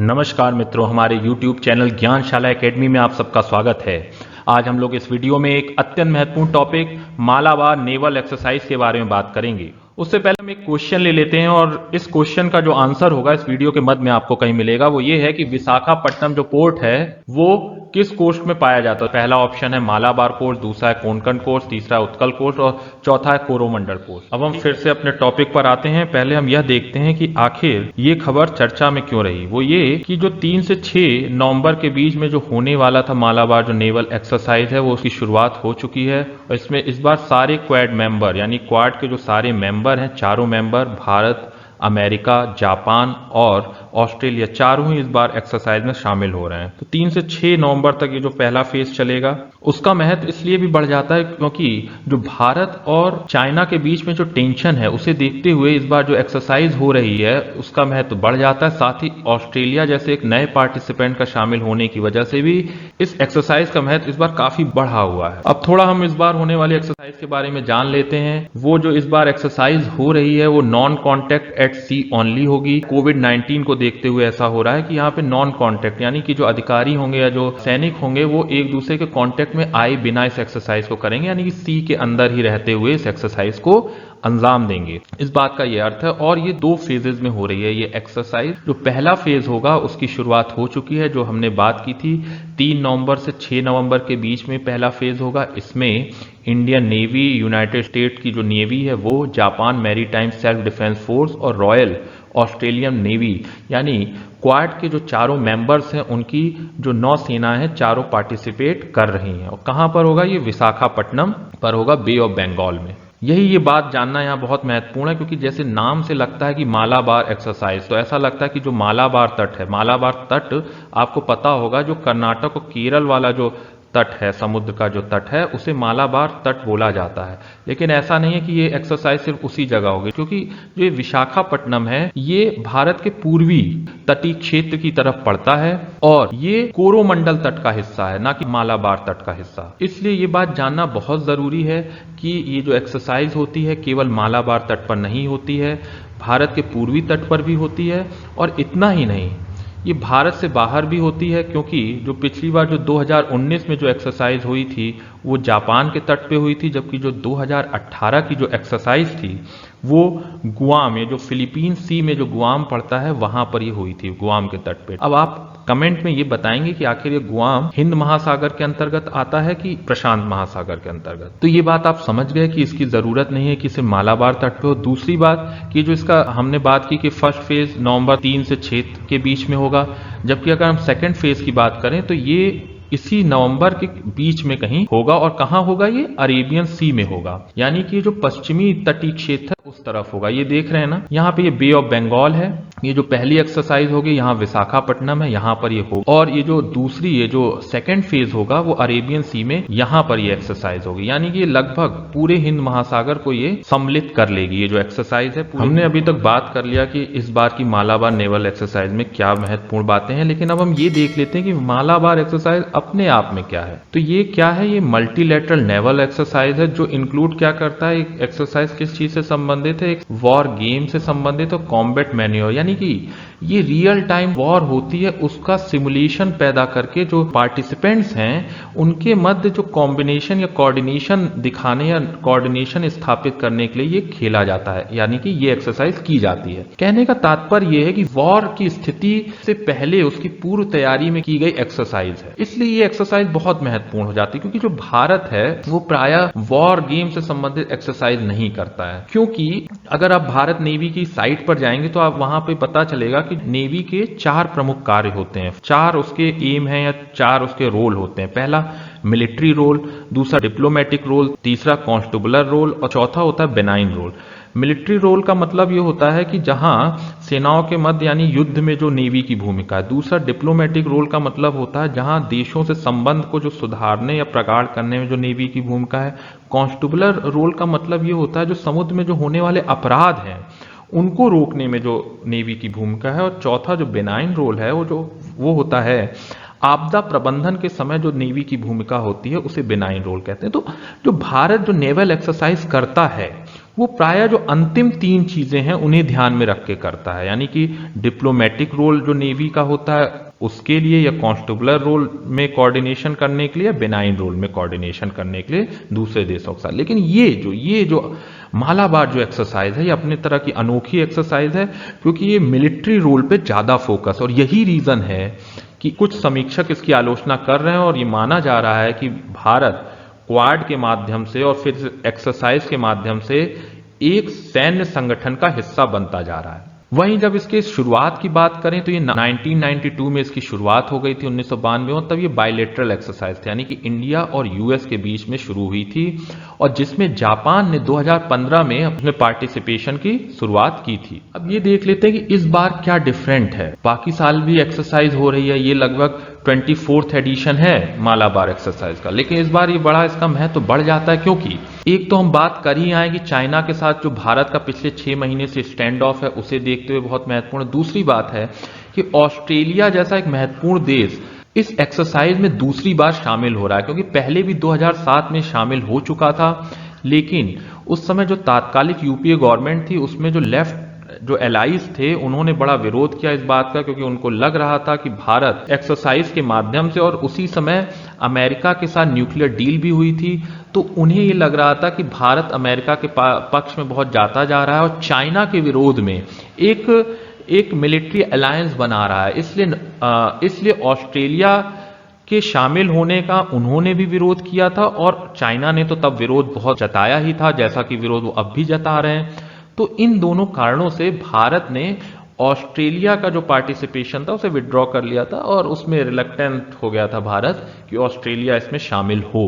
नमस्कार मित्रों, हमारे YouTube चैनल ज्ञानशाला एकेडमी में आप सबका स्वागत है। आज हम लोग इस वीडियो में एक अत्यंत महत्वपूर्ण टॉपिक मालाबार नेवल एक्सरसाइज के बारे में बात करेंगे। उससे पहले हम एक क्वेश्चन ले लेते हैं और इस क्वेश्चन का जो आंसर होगा इस वीडियो के मध्य में आपको कहीं मिलेगा। वो ये है कि विशाखापट्टनम जो पोर्ट है वो किस कोस्ट में पाया जाता है। पहला ऑप्शन है मालाबार कोस्ट, दूसरा है कोंकण कोस्ट, तीसरा उत्कल कोस्ट और चौथा है कोरोमंडल कोस्ट। अब हम फिर से अपने टॉपिक पर आते हैं। पहले हम यह देखते हैं कि आखिर ये खबर चर्चा में क्यों रही। वो ये कि जो 3 से 6 नवंबर के बीच में जो होने वाला था मालाबार जो नेवल एक्सरसाइज है वो उसकी शुरुआत हो चुकी है और इसमें इस बार सारे क्वाड मेंबर यानी क्वाड के जो सारे मेंबर हैं, चारों मेंबर भारत, अमेरिका, जापान और ऑस्ट्रेलिया चारों ही इस बार एक्सरसाइज में शामिल हो रहे हैं। तो 3 से 6 नवंबर तक ये जो पहला फेज चलेगा उसका महत्व इसलिए भी बढ़ जाता है क्योंकि जो भारत और चाइना के बीच में जो टेंशन है उसे देखते हुए इस बार जो एक्सरसाइज हो रही है उसका महत्व बढ़ जाता है। साथ ही ऑस्ट्रेलिया जैसे एक नए पार्टिसिपेंट का शामिल होने की वजह से भी इस एक्सरसाइज का महत्व इस बार काफी बढ़ा हुआ है। अब थोड़ा हम इस बार होने वाली एक्सरसाइज के बारे में जान लेते हैं। वो जो इस बार एक्सरसाइज हो रही है वो non contact at C only होगी। कोविड-19 को देखते हुए ऐसा हो रहा है कि यहाँ पे नॉन कॉन्टैक्ट यानी कि जो अधिकारी होंगे या जो सैनिक होंगे वो एक दूसरे के कॉन्टैक्ट में आए बिना इस एक्सरसाइज को करेंगे, यानी कि सी के अंदर ही रहते हुए इस एक्सरसाइज को अंजाम देंगे। इस बात का ये अर्थ है और ये 2 फेजेस में हो रही है ये एक्सरसाइज। जो पहला फेज होगा उसकी शुरुआत हो चुकी है, जो हमने बात की थी 3 नवंबर से 6 नवंबर के बीच में पहला फेज होगा। इसमें इंडियन नेवी, यूनाइटेड स्टेट की जो नेवी है वो, Japan maritime self defence force और रॉयल ऑस्ट्रेलियन नेवी यानी क्वाड के जो चारों मेंबर्स हैं उनकी जो नौसेना है चारों पार्टिसिपेट कर रही हैं। और कहां पर होगा ये? विशाखापट्टनम पर होगा, बे ऑफ बंगाल में। यही ये बात जानना यहाँ बहुत महत्वपूर्ण है क्योंकि जैसे नाम से लगता है कि मालाबार एक्सरसाइज, तो ऐसा लगता है कि जो मालाबार तट है, मालाबार तट आपको पता होगा जो कर्नाटक और केरल वाला जो तट है, समुद्र का जो तट है उसे मालाबार तट बोला जाता है। लेकिन ऐसा नहीं है कि ये एक्सरसाइज सिर्फ उसी जगह होगी क्योंकि जो ये विशाखापट्टनम है ये भारत के पूर्वी तटीय क्षेत्र की तरफ पड़ता है और ये कोरोमंडल तट का हिस्सा है, ना कि मालाबार तट का हिस्सा। इसलिए ये बात जानना बहुत जरूरी है कि ये जो एक्सरसाइज होती है केवल मालाबार तट पर नहीं होती है, भारत के पूर्वी तट पर भी होती है। और इतना ही नहीं, ये भारत से बाहर भी होती है क्योंकि जो पिछली बार जो 2019 में जो एक्सरसाइज हुई थी वो जापान के तट पे हुई थी, जबकि जो 2018 की जो एक्सरसाइज थी वो गुआम, ये जो फिलीपीन सी में जो गुआम पड़ता है वहां पर ये हुई थी, गुआम के तट पे। अब आप कमेंट में ये बताएंगे कि आखिर ये गुआम हिंद महासागर के अंतर्गत आता है कि प्रशांत महासागर के अंतर्गत। तो ये बात आप समझ गए कि इसकी जरूरत नहीं है कि सिर्फ मालाबार तट पे हो। दूसरी बात कि जो इसका हमने बात की कि फर्स्ट फेज नवंबर 3 से 6 के बीच में होगा, जबकि अगर हम सेकेंड फेज की बात करें तो ये इसी नवंबर के बीच में कहीं होगा। और कहां होगा? ये अरेबियन सी में होगा, यानी कि जो पश्चिमी तटीय क्षेत्र है उस तरफ होगा। ये देख रहे हैं ना, यहाँ पे ये बे ऑफ बंगाल है। ये जो पहली एक्सरसाइज होगी यहाँ विशाखापट्टनम है, यहाँ पर ये होगा। और ये जो दूसरी, ये जो सेकेंड फेज होगा वो अरेबियन सी में, यहाँ पर ये एक्सरसाइज होगी। यानी कि ये लगभग पूरे हिंद महासागर को ये सम्मिलित कर लेगी ये जो एक्सरसाइज है। हमने अभी तक बात कर लिया कि इस बार की मालाबार नेवल एक्सरसाइज में क्या महत्वपूर्ण बातें हैं, लेकिन अब हम ये देख लेते हैं कि मालाबार एक्सरसाइज अपने आप में क्या है। तो ये क्या है? ये मल्टीलैटरल नेवल एक्सरसाइज है जो इंक्लूड क्या करता है? एक एक्सरसाइज किस चीज से संबंधित है? एक वॉर गेम से संबंधित और कॉम्बैट मैन्योर, यानी कि ये रियल टाइम वॉर होती है उसका सिमुलेशन पैदा करके जो पार्टिसिपेंट्स हैं उनके मध्य जो कॉम्बिनेशन या कोऑर्डिनेशन दिखाने या कोऑर्डिनेशन स्थापित करने के लिए ये खेला जाता है, यानी कि ये एक्सरसाइज की जाती है। कहने का तात्पर्य ये है कि वॉर की स्थिति से पहले उसकी पूर्व तैयारी में की गई एक्सरसाइज है। इसलिए ये एक्सरसाइज बहुत महत्वपूर्ण हो जाती है क्योंकि जो भारत है वो प्रायः वॉर गेम से संबंधित एक्सरसाइज नहीं करता है। क्योंकि अगर आप भारत नेवी की साइट पर जाएंगे तो आप वहां पे पता चलेगा कि नेवी के 4 प्रमुख कार्य होते हैं, 4 उसके एम हैं या 4 उसके रोल होते हैं। पहला मिलिट्री रोल, दूसरा डिप्लोमेटिक रोल, तीसरा कॉन्स्टेबुलर रोल और चौथा होता है बेनाइन रोल। मिलिट्री रोल का मतलब ये होता है कि जहां सेनाओं के मध्य यानी युद्ध में जो नेवी की भूमिका है। दूसरा डिप्लोमेटिक रोल का मतलब होता है जहां देशों से संबंध को जो सुधारने या प्रगाढ़ करने में जो नेवी की भूमिका है। कॉन्स्टेबुलर रोल का मतलब ये होता है जो समुद्र में जो होने वाले अपराध हैं उनको रोकने में जो नेवी की भूमिका है। और चौथा जो बेनाइन रोल है वो होता है आपदा प्रबंधन के समय जो नेवी की भूमिका होती है उसे बेनाइन रोल कहते हैं। तो जो भारत जो नेवल एक्सरसाइज करता है वो प्रायः जो अंतिम 3 चीजें हैं उन्हें ध्यान में रख के करता है, यानी कि डिप्लोमेटिक रोल जो नेवी का होता है उसके लिए, या कॉन्स्टेबुलर रोल में कोऑर्डिनेशन करने के लिए, या बेनाइन रोल में कोऑर्डिनेशन करने के लिए दूसरे देशों के साथ। लेकिन ये जो मालाबार जो एक्सरसाइज है ये अपने तरह की अनोखी एक्सरसाइज है, क्योंकि ये मिलिट्री रोल पे ज्यादा फोकस, और यही रीजन है कि कुछ समीक्षक इसकी आलोचना कर रहे हैं और ये माना जा रहा है कि भारत क्वाड के माध्यम से और फिर एक्सरसाइज के माध्यम से एक सैन्य संगठन का हिस्सा बनता जा रहा है। वहीं जब इसके शुरुआत की बात करें तो ये 1992 में इसकी शुरुआत हो गई थी, 1992 में, तब ये बायलैटरल एक्सरसाइज थी, यानी कि इंडिया और यूएस के बीच में शुरू हुई थी, और जिसमें जापान ने 2015 में अपने पार्टिसिपेशन की शुरुआत की थी। अब ये देख लेते हैं कि इस बार क्या डिफरेंट है। बाकी साल भी एक्सरसाइज हो रही है, ये लगभग 24th एडिशन है मालाबार एक्सरसाइज का, लेकिन इस बार ये बड़ा इसका महत्व बढ़ जाता है, क्योंकि एक तो हम बात कर ही आए कि चाइना के साथ जो भारत का पिछले 6 महीने से स्टैंड ऑफ है उसे देखते हुए बहुत महत्वपूर्ण। दूसरी बात है कि ऑस्ट्रेलिया जैसा एक महत्वपूर्ण देश इस एक्सरसाइज में दूसरी बार शामिल हो रहा है, क्योंकि पहले भी 2007 में शामिल हो चुका था, लेकिन उस समय जो तात्कालिक यूपीए गवर्नमेंट थी उसमें जो लेफ्ट जो एलाइज थे उन्होंने बड़ा विरोध किया इस बात का, क्योंकि उनको लग रहा था कि भारत एक्सरसाइज के माध्यम से, और उसी समय अमेरिका के साथ न्यूक्लियर डील भी हुई थी, तो उन्हें ये लग रहा था कि भारत अमेरिका के पक्ष में बहुत जाता जा रहा है और चाइना के विरोध में एक मिलिट्री अलायंस बना रहा है। इसलिए ऑस्ट्रेलिया के शामिल होने का उन्होंने भी विरोध किया था, और चाइना ने तो तब विरोध बहुत जताया ही था, जैसा कि विरोध वो अब भी जता रहे हैं। तो इन दोनों कारणों से भारत ने ऑस्ट्रेलिया का जो पार्टिसिपेशन था उसे विड्रॉ कर लिया था, और उसमें रिलक्टेंट हो गया था भारत कि ऑस्ट्रेलिया इसमें शामिल हो,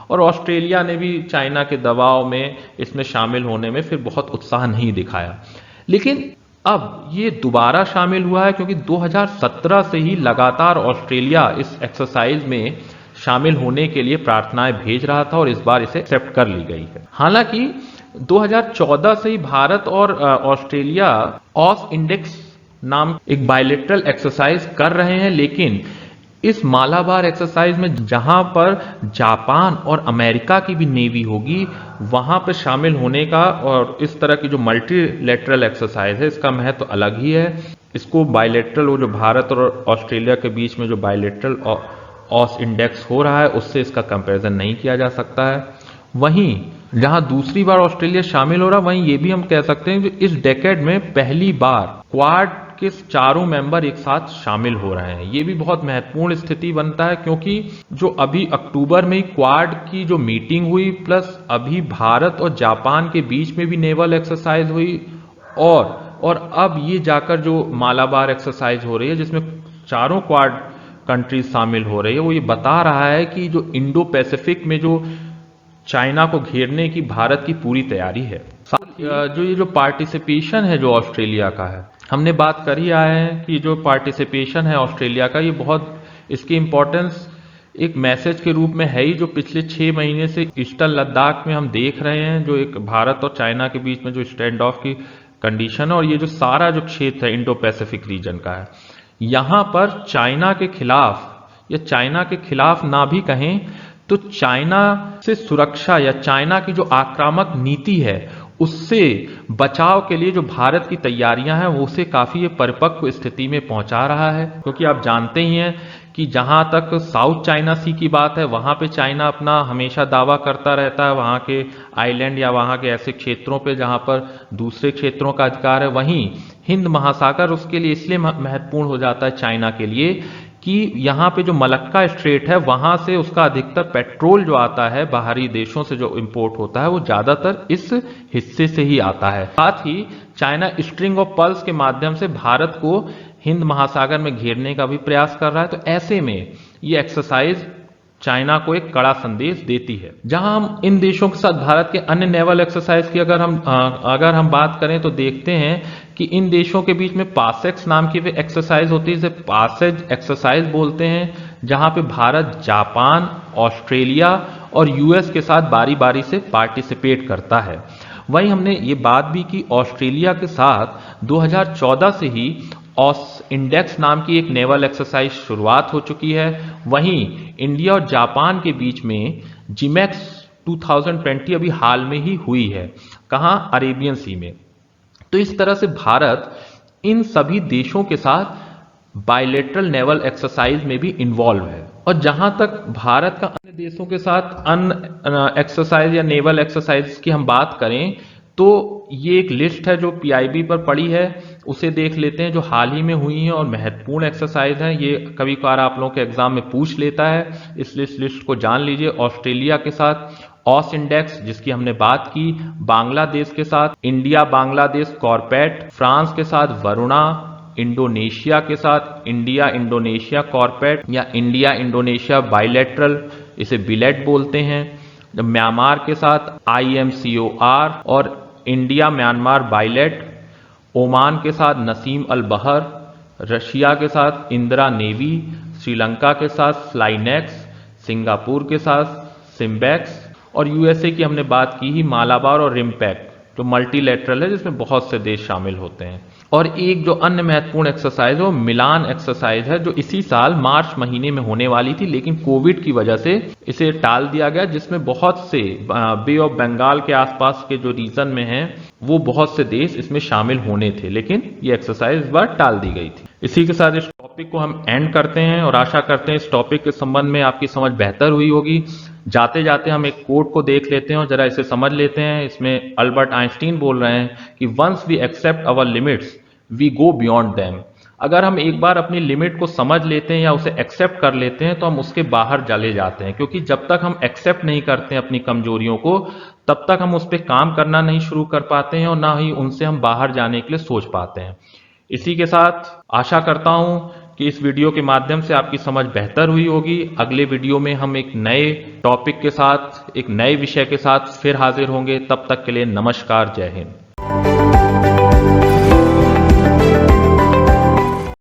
और ऑस्ट्रेलिया ने भी चाइना के दबाव में इसमें शामिल होने में फिर बहुत उत्साह नहीं दिखाया। लेकिन अब ये दोबारा शामिल हुआ है, क्योंकि 2017 से ही लगातार ऑस्ट्रेलिया इस एक्सरसाइज में शामिल होने के लिए प्रार्थनाएं भेज रहा था, और इस बार इसे एक्सेप्ट कर ली गई है। हालांकि 2014 से ही भारत और ऑस्ट्रेलिया ऑस इंडेक्स नाम एक बायलैटरल एक्सरसाइज कर रहे हैं, लेकिन इस मालाबार एक्सरसाइज में जहां पर जापान और अमेरिका की भी नेवी होगी वहां पर शामिल होने का, और इस तरह की जो मल्टीलैटरल एक्सरसाइज है इसका महत्व अलग ही है। इसको बायलैटरल, वो जो भारत और ऑस्ट्रेलिया के बीच में जो बायलैटरल ऑस इंडेक्स हो रहा है उससे इसका कंपैरिजन नहीं किया जा सकता है। वहीं जहां दूसरी बार ऑस्ट्रेलिया शामिल हो रहा, वहीं ये भी हम कह सकते हैं कि इस डेकेड में पहली बार क्वाड के चारों मेंबर एक साथ शामिल हो रहे हैं। ये भी बहुत महत्वपूर्ण स्थिति बनता है, क्योंकि जो अभी अक्टूबर में क्वाड की जो मीटिंग हुई, प्लस अभी भारत और जापान के बीच में भी नेवल एक्सरसाइज हुई, और अब ये जाकर जो मालाबार एक्सरसाइज हो रही है जिसमें चारों क्वाड कंट्रीज शामिल हो रही है, वो ये बता रहा है कि जो इंडो पैसिफिक में जो चाइना को घेरने की भारत की पूरी तैयारी है। जो पार्टिसिपेशन है जो ऑस्ट्रेलिया का है, हमने बात कर ही आए हैं कि जो पार्टिसिपेशन है ऑस्ट्रेलिया का, ये बहुत इसकी इंपॉर्टेंस एक मैसेज के रूप में है ही, जो पिछले 6 महीने से ईस्टर्न लद्दाख में हम देख रहे हैं, जो एक भारत और चाइना के बीच में जो स्टैंड ऑफ की कंडीशन है, और ये जो सारा जो क्षेत्र है इंडो पैसिफिक रीजन का है, यहां पर चाइना के खिलाफ, या चाइना के खिलाफ ना भी कहें तो चाइना से सुरक्षा या चाइना की जो आक्रामक नीति है उससे बचाव के लिए जो भारत की तैयारियां हैं वो उसे काफी परिपक्व स्थिति में पहुंचा रहा है। क्योंकि आप जानते ही हैं कि जहां तक साउथ चाइना सी की बात है वहां पे चाइना अपना हमेशा दावा करता रहता है, वहां के आइलैंड या वहां के ऐसे क्षेत्रों पे जहां पर दूसरे क्षेत्रों का अधिकार है। वहीं हिंद महासागर उसके लिए इसलिए महत्वपूर्ण हो जाता है चाइना के लिए कि यहाँ पे जो मलक्का स्ट्रेट है वहां से उसका अधिकतर पेट्रोल जो आता है बाहरी देशों से जो इंपोर्ट होता है वो ज्यादातर इस हिस्से से ही आता है। साथ ही चाइना स्ट्रिंग ऑफ पर्ल्स के माध्यम से भारत को हिंद महासागर में घेरने का भी प्रयास कर रहा है। तो ऐसे में ये एक्सरसाइज चाइना को एक कड़ा संदेश देती है। जहां हम इन देशों के साथ भारत के अन्य नेवल एक्सरसाइज की अगर हम बात करें तो देखते हैं कि इन देशों के बीच में पासेक्स नाम की एक्सरसाइज होती है, इसे पासेज एक्सरसाइज बोलते हैं, जहां पे भारत, जापान, ऑस्ट्रेलिया और यूएस के साथ बारी बारी से पार्टिसिपेट करता है। वहीं हमने ये बात भी की ऑस्ट्रेलिया के साथ 2014 से ही ऑस इंडेक्स नाम की एक नेवल एक्सरसाइज शुरुआत हो चुकी है। वहीं इंडिया और जापान के बीच में जिमैक्स 2020 अभी हाल में ही हुई है। कहाँ? अरेबियन सी में। तो इस तरह से भारत इन सभी देशों के साथ बायलेटरल नेवल एक्सरसाइज में भी इन्वॉल्व है। और जहां तक भारत का अन्य देशों के साथ अन्य एक्सरसाइज या नेवल एक्सरसाइज की हम बात करें, तो ये एक लिस्ट है जो पीआईबी पर पड़ी है, उसे देख लेते हैं, जो हाल ही में हुई है और महत्वपूर्ण एक्सरसाइज है। ये कभी कभार आप लोगों के एग्जाम में पूछ लेता है, इसलिए इस लिस्ट को जान लीजिए। ऑस्ट्रेलिया के साथ ऑस इंडेक्स जिसकी हमने बात की, बांग्लादेश के साथ इंडिया बांग्लादेश कॉर्पेट, फ्रांस के साथ वरुणा, इंडोनेशिया के साथ इंडिया इंडोनेशिया कॉर्पेट या इंडिया इंडोनेशिया बायलैटरल, इसे बिलेट बोलते हैं। म्यांमार के साथ IMCOR और इंडिया म्यांमार बायलेट, ओमान के साथ नसीम अल बहर, रशिया के साथ इंदिरा नेवी, श्रीलंका के साथ स्लाइनेक्स, सिंगापुर के साथ सिम्बैक्स और यूएसए की हमने बात की ही मालाबार और रिम्पैक, जो मल्टीलेटरल है जिसमें बहुत से देश शामिल होते हैं। और एक जो अन्य महत्वपूर्ण एक्सरसाइज है वो मिलान एक्सरसाइज है, जो इसी साल मार्च महीने में होने वाली थी, लेकिन कोविड की वजह से इसे टाल दिया गया, जिसमें बहुत से बे ऑफ बंगाल के आसपास के जो रीजन में हैं वो बहुत से देश इसमें शामिल होने थे, लेकिन ये एक्सरसाइज इस बार टाल दी गई थी। इसी के साथ इस टॉपिक को हम एंड करते हैं और आशा करते हैं इस टॉपिक के संबंध में आपकी समझ बेहतर हुई होगी। जाते जाते हम एक कोट को देख लेते हैं और जरा इसे समझ लेते हैं। इसमें अल्बर्ट आइंस्टीन बोल रहे हैं कि once we accept our limits we go beyond them. अगर हम एक बार अपनी लिमिट को समझ लेते हैं या उसे एक्सेप्ट कर लेते हैं तो हम उसके बाहर चले जाते हैं, क्योंकि जब तक हम एक्सेप्ट नहीं करते हैं अपनी कमजोरियों को, तब तक हम उस पर काम करना नहीं शुरू कर पाते हैं और ना ही उनसे हम बाहर जाने के लिए सोच पाते हैं। इसी के साथ आशा करता हूं कि इस वीडियो के माध्यम से आपकी समझ बेहतर हुई होगी। अगले वीडियो में हम एक नए टॉपिक के साथ, एक नए विषय के साथ फिर हाजिर होंगे। तब तक के लिए नमस्कार, जय हिंद।